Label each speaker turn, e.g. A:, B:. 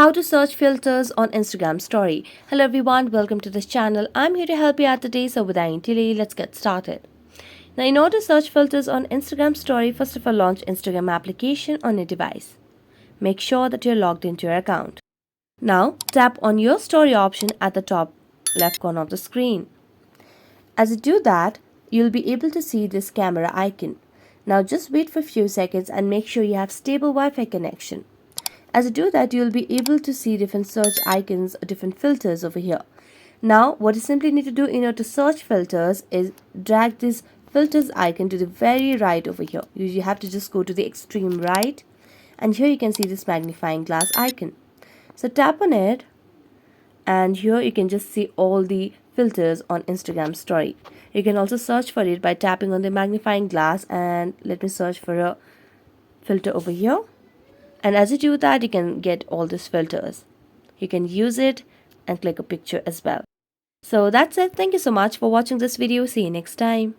A: How to search filters on Instagram story. Hello everyone, welcome to this channel. I'm here to help you out today, so without any delay, let's get started. Now in order to search filters on Instagram story, first of all launch Instagram application on your device. Make sure that you're logged into your account. Now tap on your story option at the top left corner of the screen. As you do that, you'll be able to see this camera icon. Now just wait for a few seconds and make sure you have stable Wi-Fi connection. As you do that, you'll be able to see different search icons or different filters over here. Now, what you simply need to do in order to search filters is drag this filters icon to the very right over here. You have to just go to the extreme right, and here you can see this magnifying glass icon. So tap on it, and here you can just see all the filters on Instagram story. You can also search for it by tapping on the magnifying glass, and let me search for a filter over here. And as you do that, you can get all these filters. You can use it and click a picture as well. So that's it. Thank you so much for watching this video. See you next time.